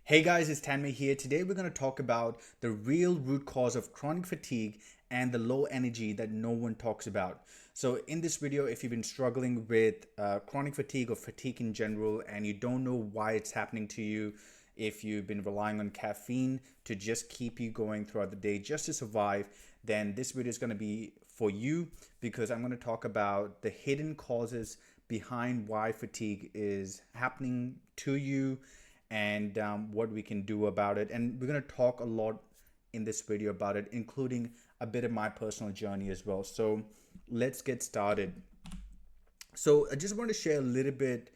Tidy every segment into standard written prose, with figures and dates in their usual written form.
Hey guys, it's Tanmay here. Today we're going to talk about the real root cause of chronic fatigue and the low energy that no one talks about. So in this video, if you've been struggling with chronic fatigue or fatigue in general and you don't know why it's happening to you, if you've been relying on caffeine to just keep you going throughout the day just to survive, then this video is going to be for you because I'm going to talk about the hidden causes behind why fatigue is happening to you and what we can do about it. And we're going to talk a lot in this video about it, including a bit of my personal journey as well. So let's get started. So I just want to share a little bit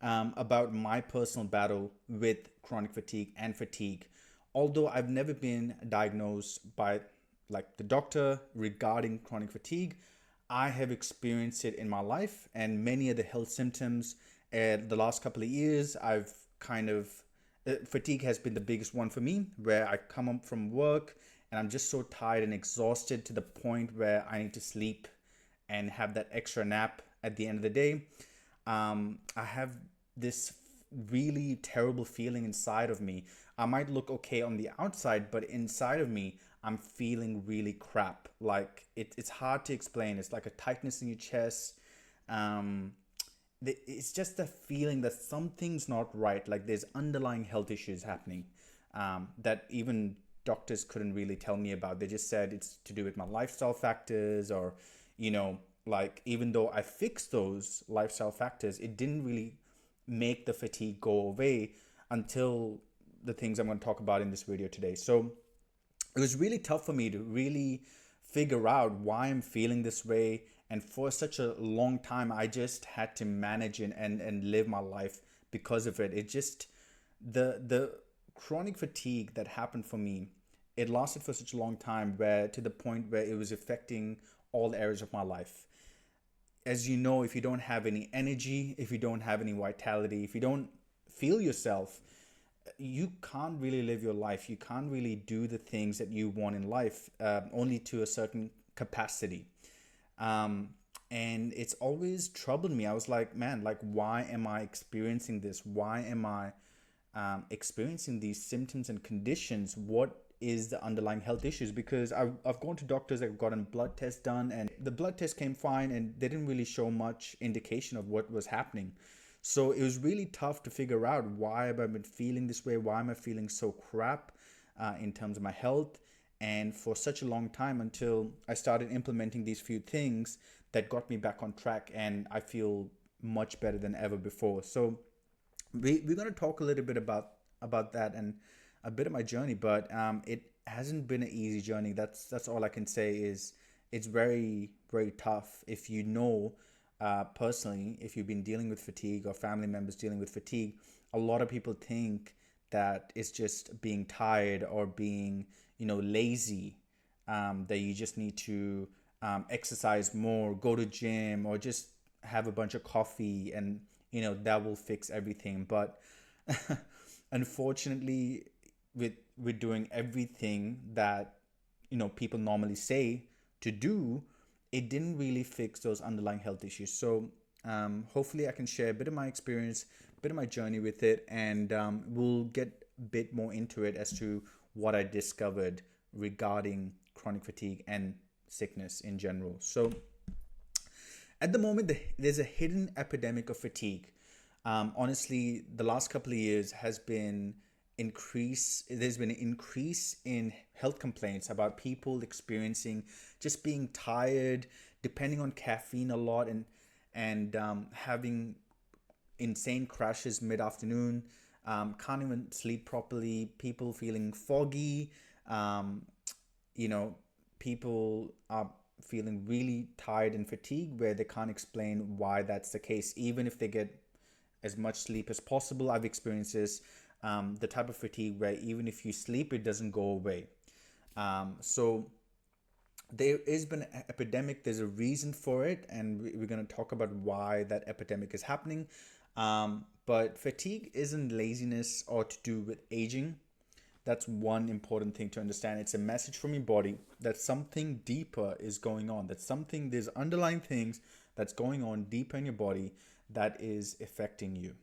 about my personal battle with chronic fatigue and fatigue. Although I've never been diagnosed by like the doctor regarding chronic fatigue, I have experienced it in my life and many of the health symptoms. The last couple of years, I've kind of fatigue has been the biggest one for me, where I come up from work and I'm just so tired and exhausted to the point where I need to sleep and have that extra nap at the end of the day. I have this really terrible feeling inside of me. I might look okay on the outside, but inside of me, I'm feeling really crap. Like it's hard to explain. It's like a tightness in your chest. Um, it's just a feeling that something's not right. Like there's underlying health issues happening that even doctors couldn't really tell me about. They just said it's to do with my lifestyle factors, or, like even though I fixed those lifestyle factors, it didn't really make the fatigue go away until the things I'm going to talk about in this video today. So it was really tough for me to really figure out why I'm feeling this way. And for such a long time, I just had to manage and live my life because of it. It just, the chronic fatigue that happened for me, it lasted for such a long time, where to the point where it was affecting all areas of my life. As you know, if you don't have any energy, if you don't have any vitality, if you don't feel yourself, you can't really live your life. You can't really do the things that you want in life, only to a certain capacity. Um, and it's always troubled me. I was like, man, like, why am I experiencing this? Why am I experiencing these symptoms and conditions? What is the underlying health issues? Because I've gone to doctors, I've gotten blood tests done, and the blood test came fine, and they didn't really show much indication of what was happening. So it was really tough to figure out, why have I been feeling this way? Why am I feeling so crap in terms of my health? And for such a long time, until I started implementing these few things that got me back on track, and I feel much better than ever before. So we're going to talk a little bit about that and a bit of my journey, but it hasn't been an easy journey. That's all I can say. Is it's very, very tough. If you know, personally, if you've been dealing with fatigue or family members dealing with fatigue, a lot of people think that it's just being tired or being, lazy, that you just need to exercise more, go to gym, or just have a bunch of coffee, and that will fix everything. But unfortunately, with doing everything that people normally say to do, it didn't really fix those underlying health issues. So hopefully I can share a bit of my experience, a bit of my journey with it, and we'll get a bit more into it as to what I discovered regarding chronic fatigue and sickness in general. So at the moment, there's a hidden epidemic of fatigue. Honestly, the last couple of years has been there's been an increase in health complaints about people experiencing just being tired, depending on caffeine a lot, and having insane crashes mid-afternoon, can't even sleep properly, people feeling foggy, um, you know, people are feeling really tired and fatigued, where they can't explain why that's the case, even if they get as much sleep as possible. I've experienced this, the type of fatigue where even if you sleep, it doesn't go away. So there has been an epidemic. There's a reason for it, and we're going to talk about why that epidemic is happening. But fatigue isn't laziness or to do with aging. That's one important thing to understand. It's a message from your body that something deeper is going on. There's underlying things that's going on deeper in your body that is affecting you.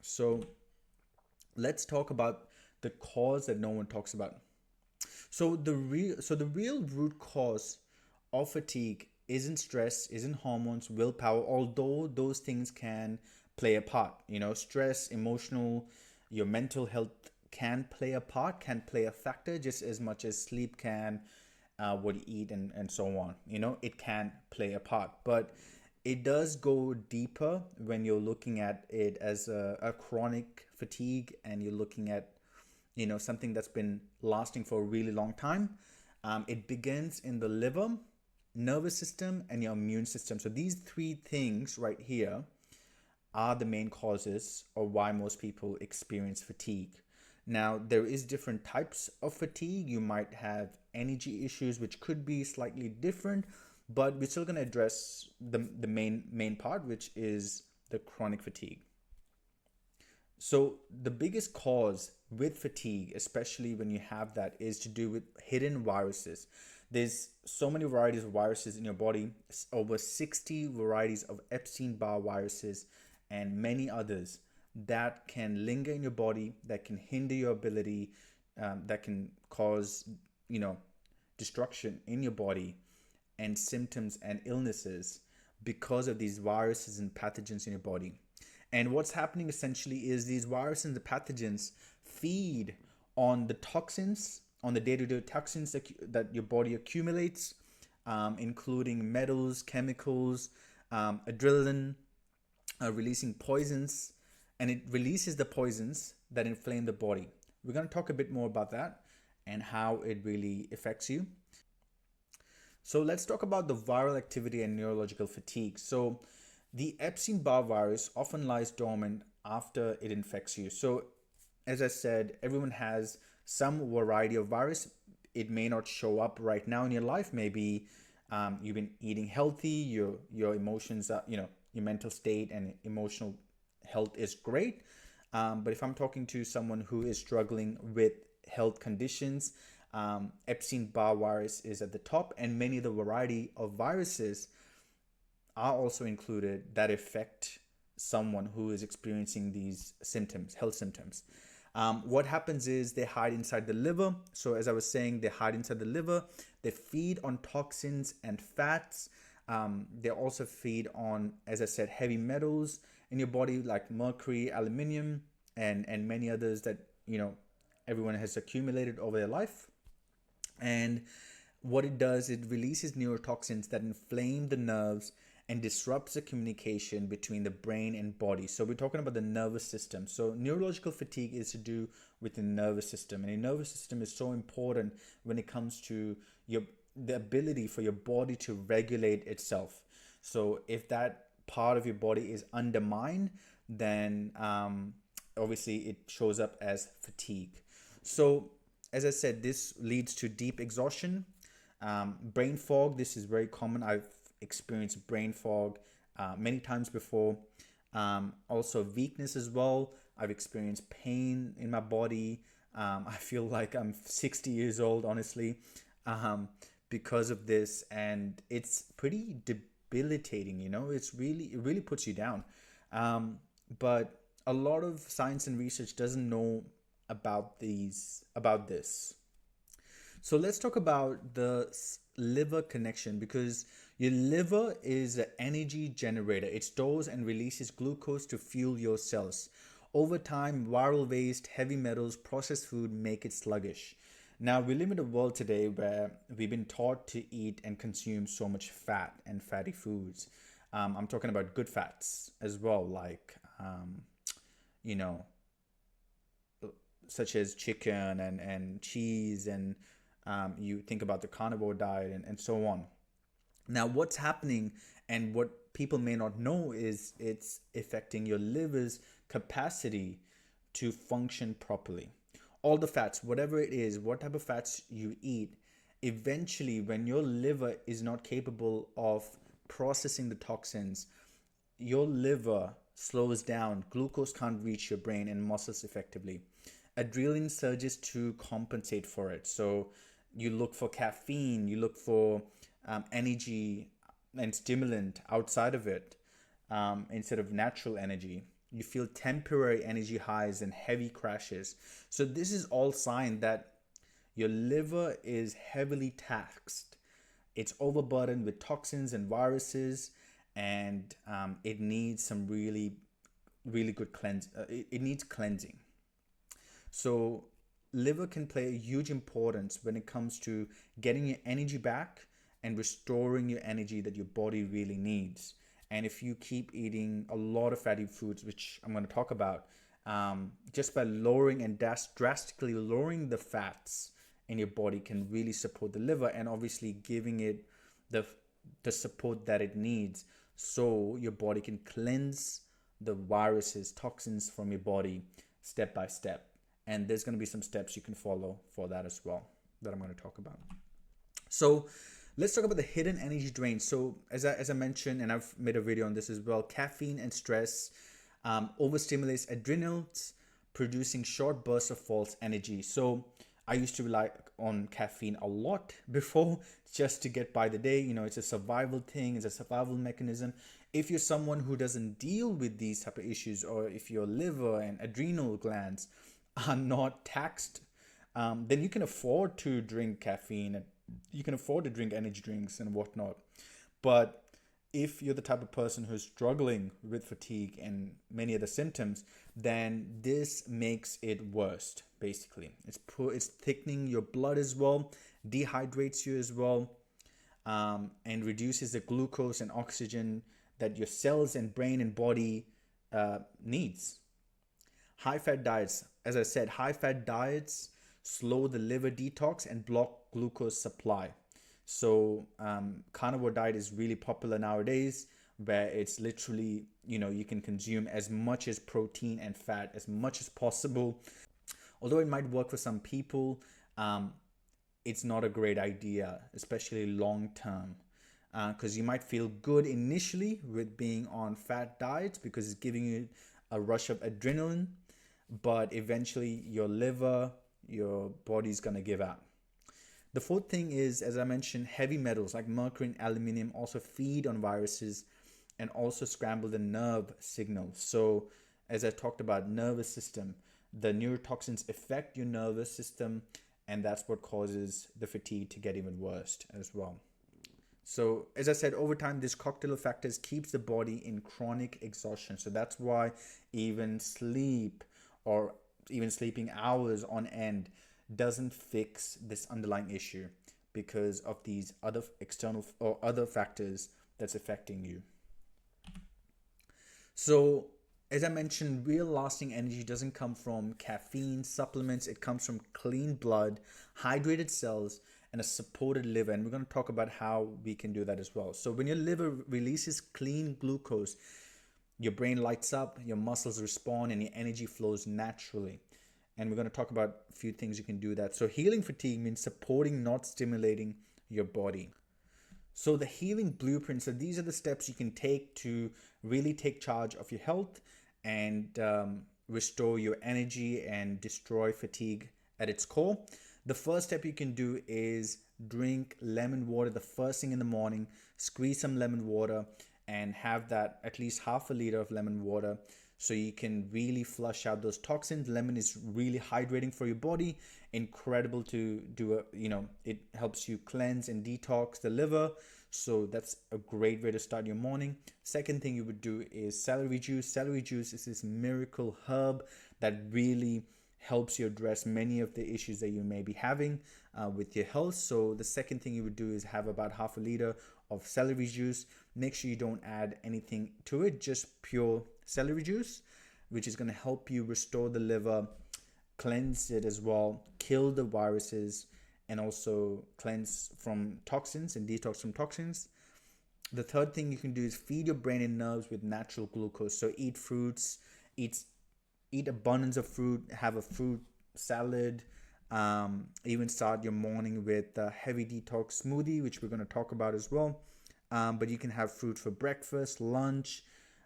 So let's talk about the cause that no one talks about. The real root cause of fatigue isn't stress, isn't hormones, willpower, although those things can play a part. You know, stress, emotional, your mental health can play a part, can play a factor just as much as sleep can, what you eat, and so on. You know, it can play a part. But it does go deeper when you're looking at it as a chronic fatigue, and you're looking at, you know, something that's been lasting for a really long time. It begins in the liver, nervous system, and your immune system. So these three things right here are the main causes of why most people experience fatigue. Now, there is different types of fatigue. You might have energy issues, which could be slightly different, but we're still going to address the main part, which is the chronic fatigue. So the biggest cause with fatigue, especially when you have that, is to do with hidden viruses. There's so many varieties of viruses in your body, over 60 varieties of Epstein-Barr viruses and many others that can linger in your body, that can hinder your ability, that can cause, you know, destruction in your body and symptoms and illnesses because of these viruses and pathogens in your body. And what's happening essentially is these viruses and the pathogens feed on the toxins, on the day-to-day toxins that your body accumulates, including metals, chemicals, adrenaline, releasing poisons, and it releases the poisons that inflame the body. We're going to talk a bit more about that and how it really affects you. So let's talk about the viral activity and neurological fatigue. So the Epstein-Barr virus often lies dormant after it infects you. So as I said, everyone has some variety of virus. It may not show up right now in your life. Maybe you've been eating healthy, your emotions are, you know, your mental state and emotional health is great. But if I'm talking to someone who is struggling with health conditions, Epstein-Barr virus is at the top, and many of the variety of viruses are also included that affect someone who is experiencing these symptoms, health symptoms. What happens is they hide inside the liver. So as I was saying, they hide inside the liver. They feed on toxins and fats. They also feed on, as I said, heavy metals in your body like mercury, aluminum, and many others that, you know, everyone has accumulated over their life. And what it does, it releases neurotoxins that inflame the nerves and disrupts the communication between the brain and body. So we're talking about the nervous system. So neurological fatigue is to do with the nervous system, and the nervous system is so important when it comes to the ability for your body to regulate itself. So if that part of your body is undermined, then obviously it shows up as fatigue. So as I said, this leads to deep exhaustion, brain fog. This is very common. I've experienced brain fog many times before. Also weakness as well. I've experienced pain in my body. I feel like I'm 60 years old, honestly, because of this, and it's pretty debilitating. You know, it really puts you down. But a lot of science and research doesn't know about this. So let's talk about the liver connection, because your liver is an energy generator. It stores and releases glucose to fuel your cells. Over time, viral waste, heavy metals, processed food make it sluggish. Now, we live in a world today where we've been taught to eat and consume so much fat and fatty foods. I'm talking about good fats as well, like, you know, such as chicken and cheese, and you think about the carnivore diet and so on. Now, what's happening and what people may not know is it's affecting your liver's capacity to function properly. All the fats, whatever it is, what type of fats you eat, eventually when your liver is not capable of processing the toxins, your liver slows down. Glucose can't reach your brain and muscles effectively. Adrenaline surges to compensate for it. So you look for caffeine, you look for energy and stimulant outside of it, instead of natural energy. You feel temporary energy highs and heavy crashes. So this is all sign that your liver is heavily taxed. It's overburdened with toxins and viruses, and it needs some really good cleanse. It needs cleansing. So liver can play a huge importance when it comes to getting your energy back and restoring your energy that your body really needs. And if you keep eating a lot of fatty foods, which I'm going to talk about, just by lowering and drastically lowering the fats in your body can really support the liver, and obviously giving it the the support that it needs, so your body can cleanse the viruses, toxins from your body step by step. And there's going to be some steps you can follow for that as well that I'm going to talk about. So let's talk about the hidden energy drain. So as I mentioned, and I've made a video on this as well, caffeine and stress overstimulates adrenals, producing short bursts of false energy. So I used to rely on caffeine a lot before, just to get by the day. You know, it's a survival thing, it's a survival mechanism. If you're someone who doesn't deal with these type of issues, or if your liver and adrenal glands are not taxed, then you can afford to drink caffeine, and you can afford to drink energy drinks and whatnot. But if you're the type of person who's struggling with fatigue and many other symptoms, then this makes it worse. Basically, it's thickening your blood as well, dehydrates you as well, and reduces the glucose and oxygen that your cells and brain and body needs. High fat diets, as I said, high fat diets slow the liver detox and block glucose supply. So carnivore diet is really popular nowadays, where it's literally, you know, you can consume as much as protein and fat as much as possible. Although it might work for some people, it's not a great idea, especially long term, because you might feel good initially with being on fat diets because it's giving you a rush of adrenaline, but eventually your liver, your body's gonna give out. The fourth thing is, as I mentioned, heavy metals like mercury and aluminum also feed on viruses and also scramble the nerve signals. So as I talked about nervous system, the neurotoxins affect your nervous system, and that's what causes the fatigue to get even worse as well. So as I said, over time, this cocktail of factors keeps the body in chronic exhaustion. So that's why even sleep, or even sleeping hours on end, doesn't fix this underlying issue, because of these other external or other factors that's affecting you. So as I mentioned, real lasting energy doesn't come from caffeine supplements. It comes from clean blood, hydrated cells, and a supported liver. And we're going to talk about how we can do that as well. So when your liver releases clean glucose, your brain lights up, your muscles respond, and your energy flows naturally. And we're going to talk about a few things you can do that. So healing fatigue means supporting, not stimulating your body. So the healing blueprint, so these are the steps you can take to really take charge of your health and restore your energy and destroy fatigue at its core. The first step you can do is drink lemon water the first thing in the morning. Squeeze some lemon water and have that at least half a liter of lemon water, so you can really flush out those toxins. Lemon is really hydrating for your body, incredible to do. It helps you cleanse and detox the liver. So that's a great way to start your morning. Second thing you would do is celery juice. Celery juice is this miracle herb that really helps you address many of the issues that you may be having with your health. So the second thing you would do is have about half a liter of celery juice. Make sure you don't add anything to it, just pure celery juice, which is going to help you restore the liver, cleanse it as well, kill the viruses, and also cleanse from toxins and detox from toxins. The third thing you can do is feed your brain and nerves with natural glucose. So eat fruits, eat abundance of fruit, have a fruit salad, even start your morning with a heavy detox smoothie, which we're going to talk about as well. But you can have fruit for breakfast, lunch,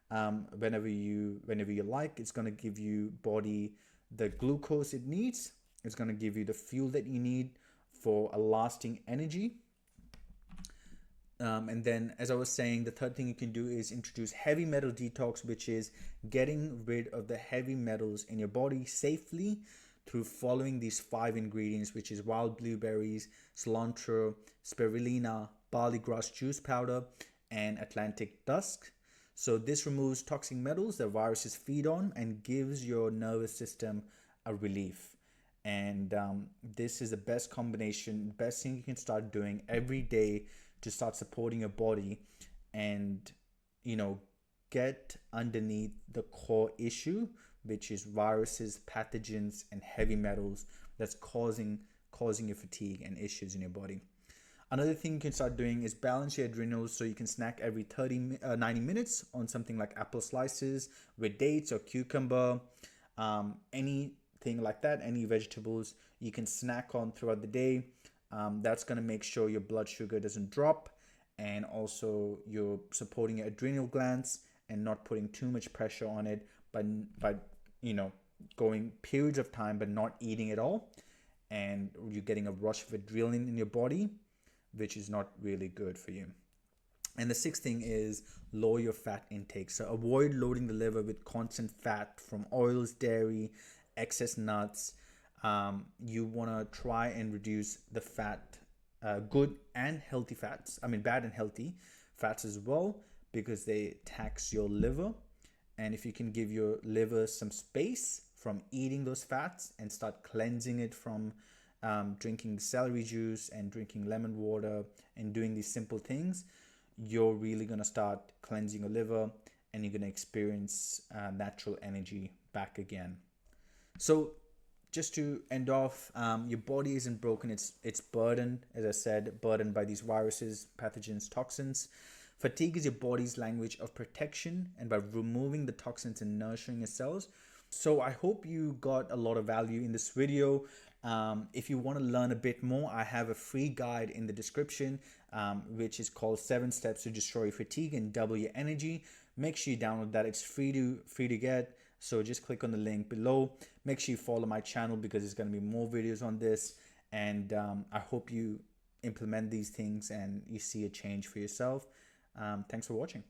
whenever you like. It's going to give you body the glucose it needs. It's going to give you the fuel that you need for a lasting energy. And then, as I was saying, the third thing you can do is introduce heavy metal detox, which is getting rid of the heavy metals in your body safely through following these 5 ingredients, which is wild blueberries, cilantro, spirulina, barley grass juice powder, and Atlantic dusk. So this removes toxic metals that viruses feed on and gives your nervous system a relief. And this is the best combination, best thing you can start doing every day to start supporting your body and, you know, get underneath the core issue, which is viruses, pathogens, and heavy metals that's causing your fatigue and issues in your body. Another thing you can start doing is balance your adrenals, so you can snack every 90 minutes on something like apple slices with dates or cucumber, anything like that, any vegetables you can snack on throughout the day. That's going to make sure your blood sugar doesn't drop, and also you're supporting your adrenal glands and not putting too much pressure on it by going periods of time but not eating at all, and you're getting a rush of adrenaline in your body, which is not really good for you. And the sixth thing is lower your fat intake. So avoid loading the liver with constant fat from oils, dairy, excess nuts. You want to try and reduce the fat, good and healthy fats. I mean, bad and healthy fats as well, because they tax your liver. And if you can give your liver some space from eating those fats and start cleansing it from drinking celery juice and drinking lemon water and doing these simple things, you're really going to start cleansing your liver and you're going to experience natural energy back again. So just to end off, your body isn't broken, it's burdened, as I said, burdened by these viruses, pathogens, toxins. Fatigue is your body's language of protection, and by removing the toxins and nurturing your cells. So I hope you got a lot of value in this video. If you want to learn a bit more, I have a free guide in the description, which is called 7 Steps to Destroy Fatigue and Double Your Energy. Make sure you download that. It's free to get. So just click on the link below. Make sure you follow my channel because there's going to be more videos on this. And I hope you implement these things and you see a change for yourself. Thanks for watching.